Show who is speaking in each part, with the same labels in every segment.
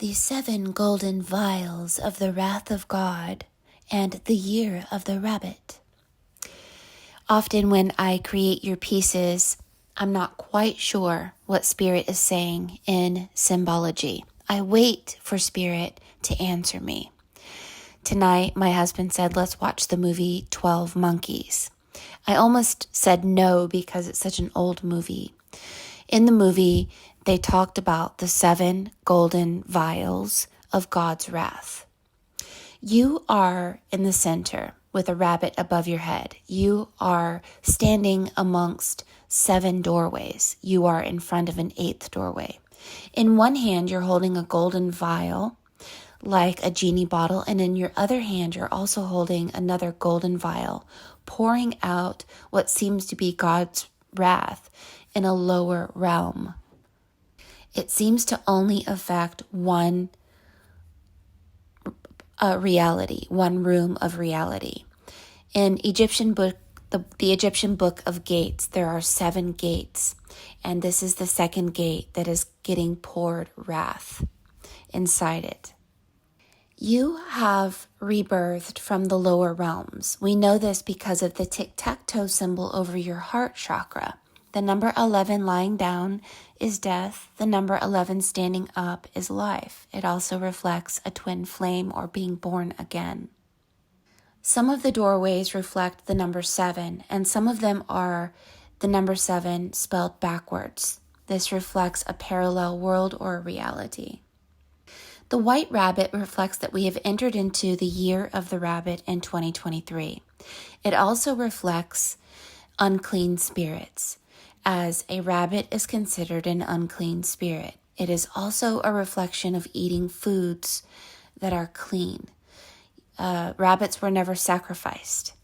Speaker 1: The 7 golden vials of the wrath of God and the year of the rabbit. Often when I create your pieces, I'm not quite sure what Spirit is saying in symbology. I wait for Spirit to answer me. Tonight, my husband said, let's watch the movie 12 Monkeys. I almost said no because it's such an old movie. In the movie, they talked about the 7 golden vials of God's wrath. You are in the center with a rabbit above your head. You are standing amongst 7 doorways. You are in front of an 8th doorway. In one hand, you're holding a golden vial, like a genie bottle, and in your other hand, you're also holding another golden vial, pouring out what seems to be God's wrath in a lower realm. It seems to only affect one reality, one room of reality. In Egyptian book, the Egyptian book of gates, there are 7 gates, and this is the 2nd gate that is getting poured wrath inside it. You have rebirthed from the lower realms. We know this because of the tic-tac-toe symbol over your heart chakra. The number 11 lying down is death. The number 11 standing up is life. It also reflects a twin flame or being born again. Some of the doorways reflect the number 7, and some of them are the number 7 spelled backwards. This reflects a parallel world or reality. The white rabbit reflects that we have entered into the year of the rabbit in 2023. It also reflects unclean spirits, as a rabbit is considered an unclean spirit. It is also a reflection of eating foods that are clean. Rabbits were never sacrificed,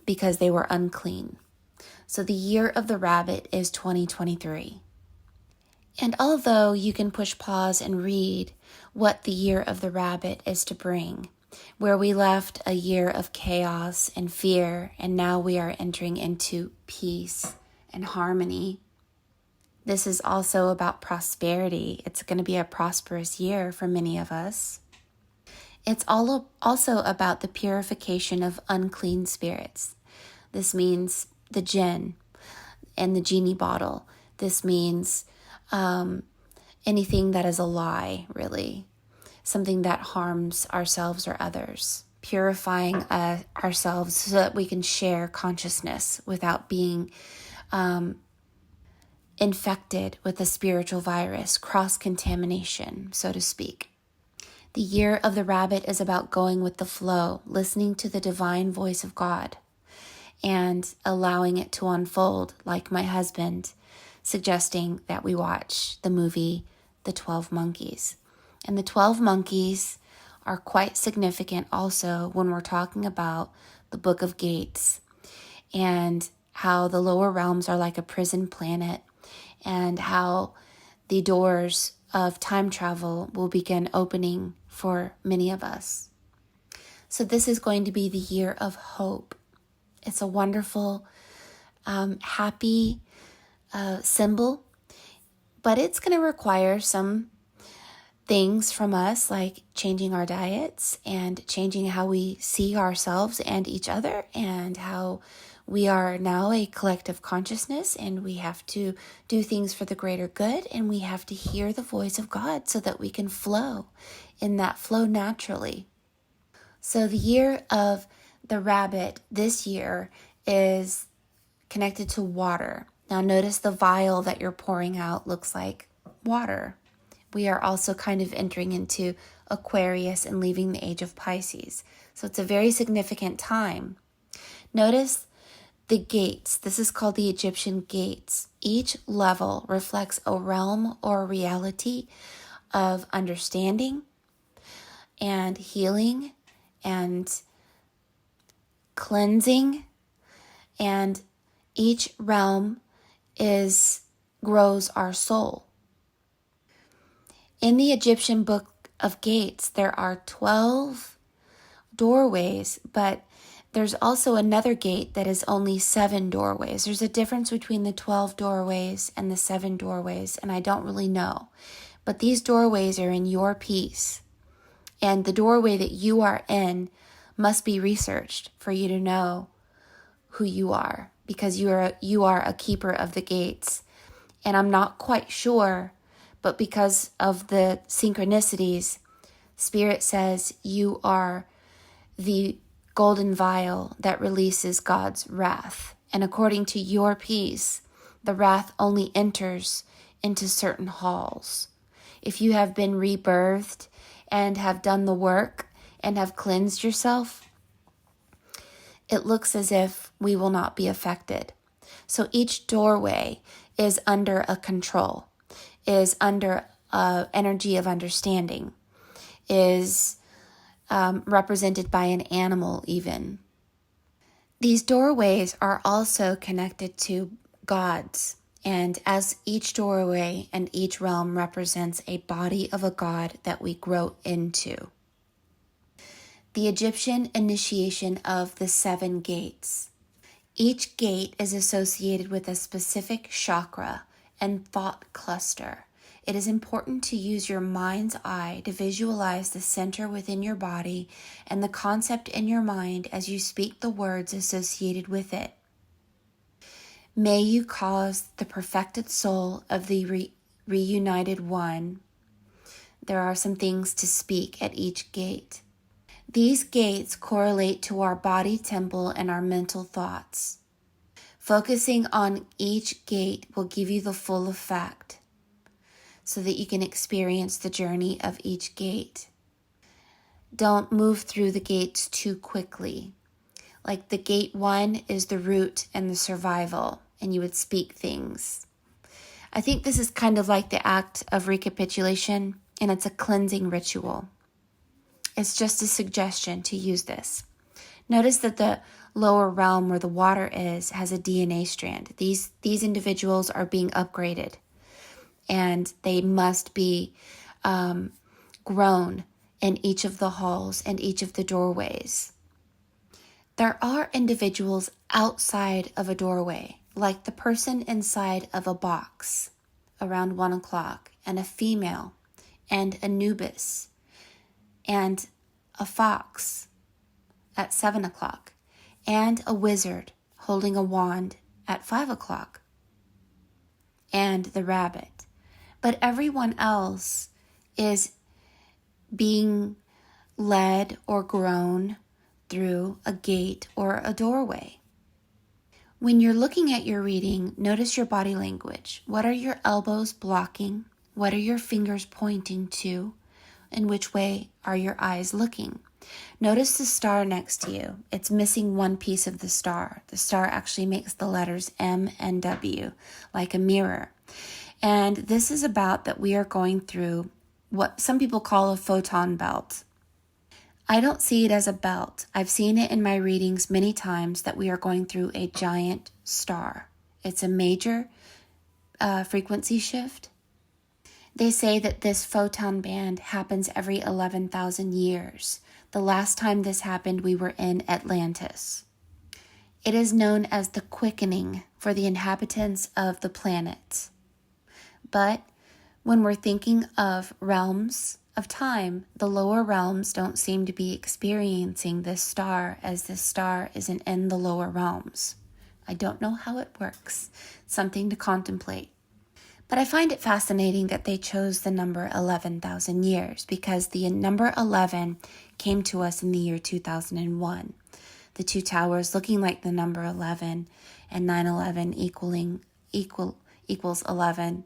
Speaker 1: because they were unclean. So the year of the rabbit is 2023. And although you can push pause and read what the year of the rabbit is to bring, where we left a year of chaos and fear, and now we are entering into peace and harmony. This is also about prosperity. It's going to be a prosperous year for many of us. It's also about the purification of unclean spirits. This means the jinn and the genie bottle. This means anything that is a lie, really. Something that harms ourselves or others. Purifying ourselves so that we can share consciousness without being infected with a spiritual virus, cross-contamination, so to speak. The year of the rabbit is about going with the flow, listening to the divine voice of God, and allowing it to unfold, like my husband suggesting that we watch the movie The 12 Monkeys. And the 12 monkeys are quite significant also when we're talking about the Book of Gates and how the lower realms are like a prison planet and how the doors of time travel will begin opening for many of us. So this is going to be the year of hope. It's a wonderful, happy symbol, but it's going to require some things from us, like changing our diets and changing how we see ourselves and each other, and how we are now a collective consciousness, and we have to do things for the greater good, and we have to hear the voice of God so that we can flow in that flow naturally. So the year of the rabbit this year is connected to water. Now notice the vial that you're pouring out looks like water. We are also kind of entering into Aquarius and leaving the age of Pisces. So it's a very significant time. Notice the gates. This is called the Egyptian gates. Each level reflects a realm or a reality of understanding and healing and cleansing. And each realm grows our soul. In the Egyptian book of gates, there are 12 doorways, but there's also another gate that is only 7 doorways. There's a difference between the 12 doorways and the 7 doorways, and I don't really know. But these doorways are in your peace. And the doorway that you are in must be researched for you to know who you are, because you are a keeper of the gates. And I'm not quite sure, but because of the synchronicities, Spirit says you are the golden vial that releases God's wrath. And according to your peace, the wrath only enters into certain halls. If you have been rebirthed and have done the work and have cleansed yourself, it looks as if we will not be affected. So each doorway is under a control, is under an energy of understanding, is represented by an animal even. These doorways are also connected to gods, and as each doorway and each realm represents a body of a god that we grow into. The Egyptian initiation of the 7 gates. Each gate is associated with a specific chakra and thought cluster. It is important to use your mind's eye to visualize the center within your body and the concept in your mind as you speak the words associated with it. May you cause the perfected soul of the reunited one. There are some things to speak at each gate. These gates correlate to our body temple and our mental thoughts. Focusing on each gate will give you the full effect, so that you can experience the journey of each gate. Don't move through the gates too quickly. Like the gate 1 is the root and the survival, and you would speak things. I think this is kind of like the act of recapitulation, and it's a cleansing ritual. It's just a suggestion to use this. Notice that the lower realm where the water is has a DNA strand. These individuals are being upgraded, and they must be grown in each of the halls and each of the doorways. There are individuals outside of a doorway, like the person inside of a box around 1 o'clock, and a female, and Anubis, and a fox at 7 o'clock, and a wizard holding a wand at 5 o'clock, and the rabbit. But everyone else is being led or grown through a gate or a doorway. When you're looking at your reading, notice your body language. What are your elbows blocking? What are your fingers pointing to? And which way are your eyes looking? Notice the star next to you. It's missing one piece of the star. The star actually makes the letters M and W, like a mirror. And this is about that we are going through what some people call a photon belt. I don't see it as a belt. I've seen it in my readings many times that we are going through a giant star. It's a major frequency shift. They say that this photon band happens every 11,000 years. The last time this happened, we were in Atlantis. It is known as the quickening for the inhabitants of the planet. But when we're thinking of realms of time, the lower realms don't seem to be experiencing this star, as this star isn't in the lower realms. I don't know how it works. Something to contemplate. But I find it fascinating that they chose the number 11,000 years, because the number 11 came to us in the year 2001. The two towers looking like the number 11, and 9/11 equals 11.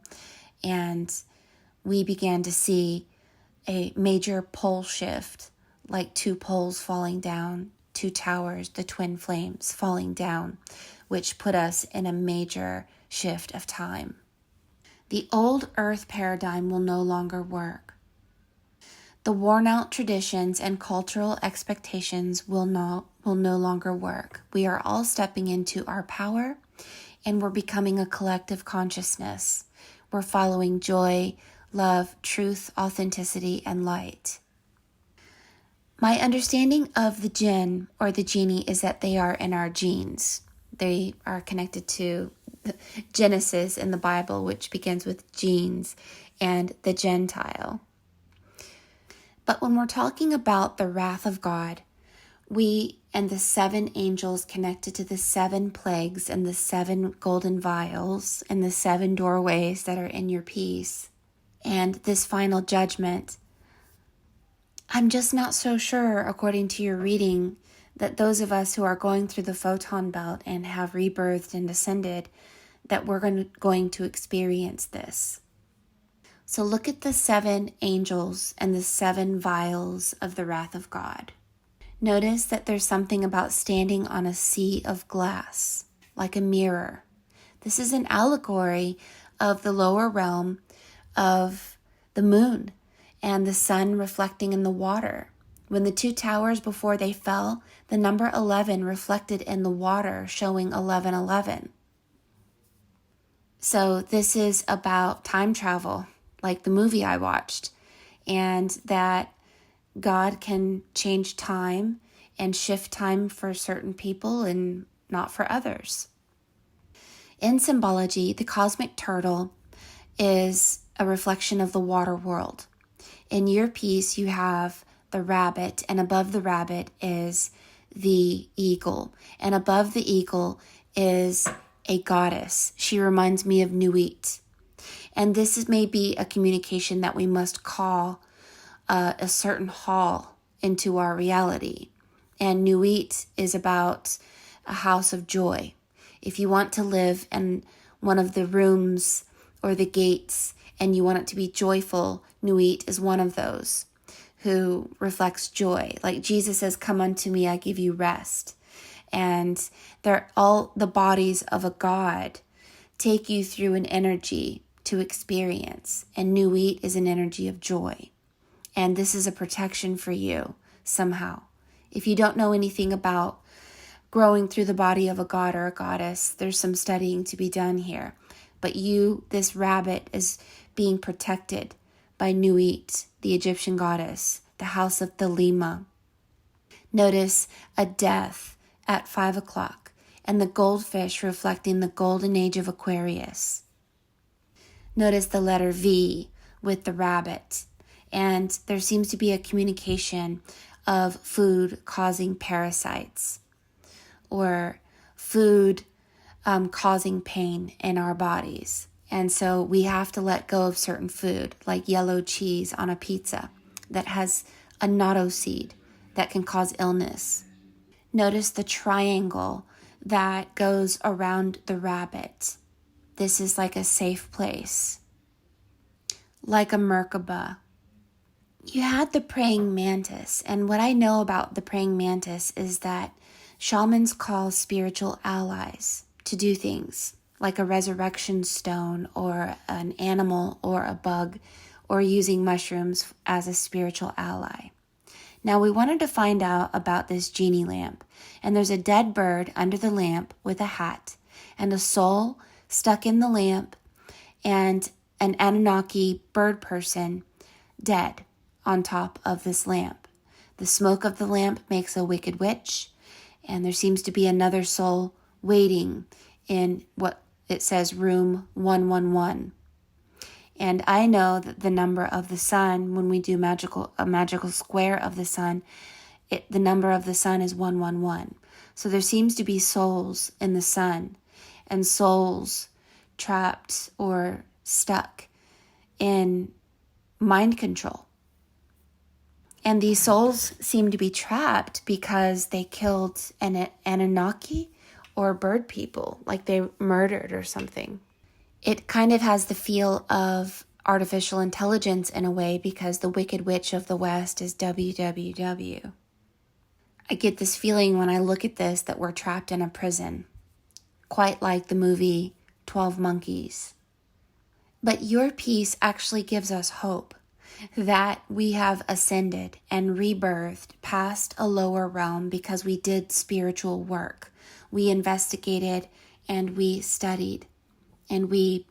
Speaker 1: And we began to see a major pole shift, like 2 poles falling down, 2 towers, the twin flames falling down, which put us in a major shift of time. The old earth paradigm will no longer work. The worn out traditions and cultural expectations will no longer work. We are all stepping into our power, and we're becoming a collective consciousness. We're following joy, love, truth, authenticity, and light. My understanding of the jinn or the genie is that they are in our genes. They are connected to Genesis in the Bible, which begins with genes, and the Gentile. But when we're talking about the wrath of God, we and the 7 angels connected to the 7 plagues and the 7 golden vials and the 7 doorways that are in your peace and this final judgment, I'm just not so sure, according to your reading, that those of us who are going through the Photon Belt and have rebirthed and ascended, that we're going to experience this. So look at the 7 angels and the 7 vials of the wrath of God. Notice that there's something about standing on a sea of glass, like a mirror. This is an allegory of the lower realm of the moon and the sun reflecting in the water. When the 2 towers before they fell, the number 11 reflected in the water, showing 11:11. So this is about time travel, like the movie I watched, and that God can change time and shift time for certain people and not for others. In symbology, the cosmic turtle is a reflection of the water world. In your piece, you have the rabbit, and above the rabbit is the eagle. And above the eagle is a goddess. She reminds me of Nuit. And this may be a communication that we must call a certain hall into our reality. And Nuit is about a house of joy. If you want to live in one of the rooms or the gates and you want it to be joyful, Nuit is one of those who reflects joy. Like Jesus says, "Come unto me, I give you rest." And they're all the bodies of a God take you through an energy to experience. And Nuit is an energy of joy. And this is a protection for you somehow. If you don't know anything about growing through the body of a god or a goddess, there's some studying to be done here. But you, this rabbit, is being protected by Nuit, the Egyptian goddess, the house of Thelema. Notice a death at 5 o'clock and the goldfish reflecting the golden age of Aquarius. Notice the letter V with the rabbit. And there seems to be a communication of food causing parasites or food causing pain in our bodies. And so we have to let go of certain food, like yellow cheese on a pizza that has a natto seed that can cause illness. Notice the triangle that goes around the rabbit. This is like a safe place, like a Merkaba. You had the praying mantis, and what I know about the praying mantis is that shamans call spiritual allies to do things, like a resurrection stone or an animal or a bug, or using mushrooms as a spiritual ally. Now we wanted to find out about this genie lamp, and there's a dead bird under the lamp with a hat, and a soul stuck in the lamp, and an Anunnaki bird person dead on top of this lamp. The smoke of the lamp makes a wicked witch, and there seems to be another soul waiting in what it says room 111. And I know that the number of the sun, when we do a magical square of the sun, the number of the sun is 111. So there seems to be souls in the sun and souls trapped or stuck in mind control. And these souls seem to be trapped because they killed an Anunnaki or bird people, like they murdered or something. It kind of has the feel of artificial intelligence in a way, because the Wicked Witch of the West is WWW. I get this feeling when I look at this that we're trapped in a prison, quite like the movie 12 Monkeys. But your piece actually gives us hope that we have ascended and rebirthed past a lower realm because we did spiritual work. We investigated and we studied and we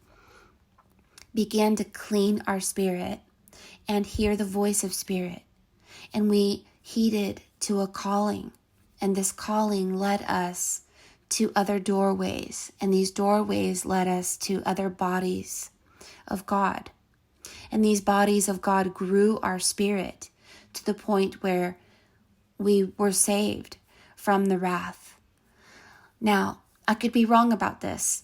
Speaker 1: began to clean our spirit and hear the voice of spirit. And we heeded to a calling, and this calling led us to other doorways, and these doorways led us to other bodies of God. And these bodies of God grew our spirit to the point where we were saved from the wrath. Now, I could be wrong about this.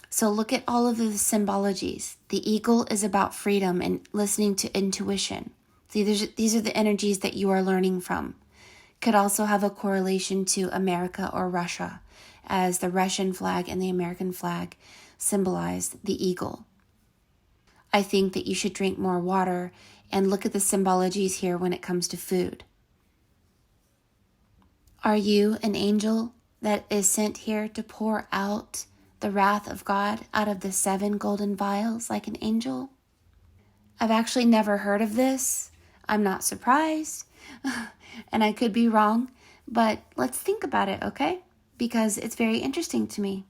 Speaker 1: So look at all of the symbologies. The eagle is about freedom and listening to intuition. See, these are the energies that you are learning from. Could also have a correlation to America or Russia, as the Russian flag and the American flag symbolize the eagle. I think that you should drink more water and look at the symbologies here when it comes to food. Are you an angel that is sent here to pour out the wrath of God out of the 7 golden vials like an angel? I've actually never heard of this. I'm not surprised, and I could be wrong, but let's think about it, okay? Because it's very interesting to me.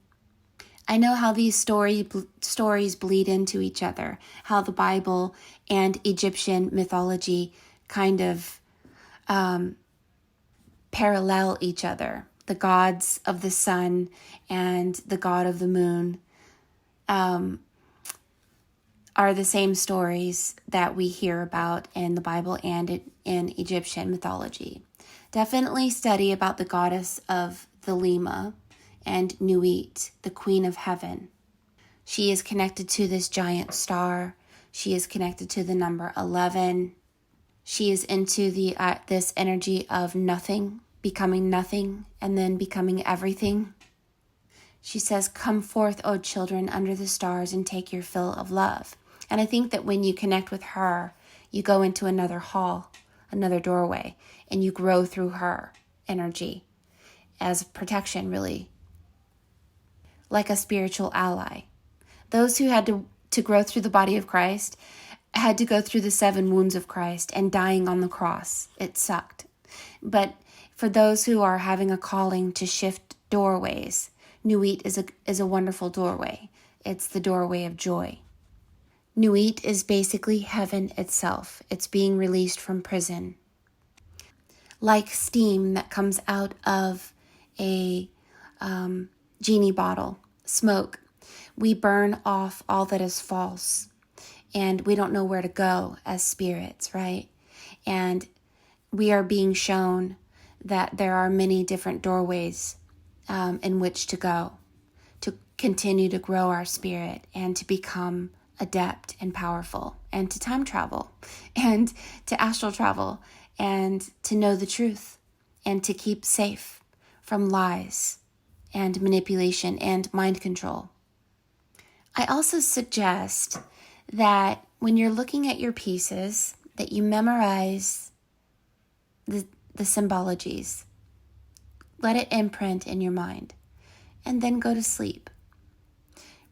Speaker 1: I know how these stories bleed into each other, how the Bible and Egyptian mythology kind of parallel each other. The gods of the sun and the god of the moon are the same stories that we hear about in the Bible and in Egyptian mythology. Definitely study about the goddess of the Lima and Nuit, the queen of heaven. She is connected to this giant star. She is connected to the number 11. She is into this energy of nothing, and then becoming everything. She says, "Come forth, O children, under the stars, and take your fill of love." And I think that when you connect with her, you go into another hall, another doorway, and you grow through her energy as protection, really, like a spiritual ally. Those who had to grow through the body of Christ had to go through the 7 wounds of Christ and dying on the cross. It sucked. But for those who are having a calling to shift doorways, Nuit is a wonderful doorway. It's the doorway of joy. Nuit is basically heaven itself. It's being released from prison. Like steam that comes out of a genie bottle, smoke. We burn off all that is false, and we don't know where to go as spirits, right? And we are being shown that there are many different doorways in which to go to continue to grow our spirit and to become adept and powerful, and to time travel and to astral travel and to know the truth and to keep safe from lies and manipulation and mind control. I also suggest that when you're looking at your pieces, that you memorize the symbologies. Let it imprint in your mind, and then go to sleep.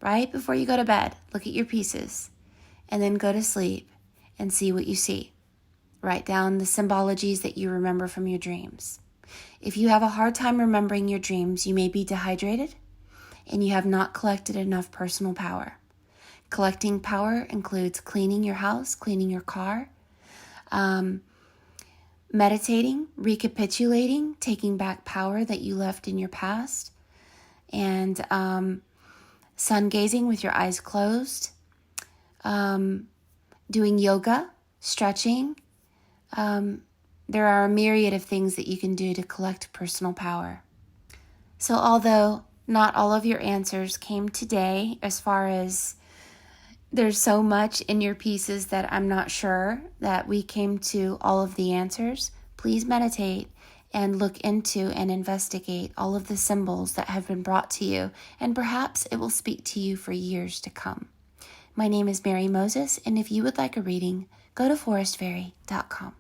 Speaker 1: Right before you go to bed, look at your pieces, and then go to sleep and see what you see. Write down the symbologies that you remember from your dreams. If you have a hard time remembering your dreams, you may be dehydrated and you have not collected enough personal power. Collecting power includes cleaning your house, cleaning your car, meditating, recapitulating, taking back power that you left in your past, and sun gazing with your eyes closed, doing yoga, stretching. There are a myriad of things that you can do to collect personal power. So although not all of your answers came today, as far as there's so much in your pieces that I'm not sure that we came to all of the answers, please meditate and look into and investigate all of the symbols that have been brought to you, and perhaps it will speak to you for years to come. My name is Mary Moses, and if you would like a reading, go to forestfairy.com.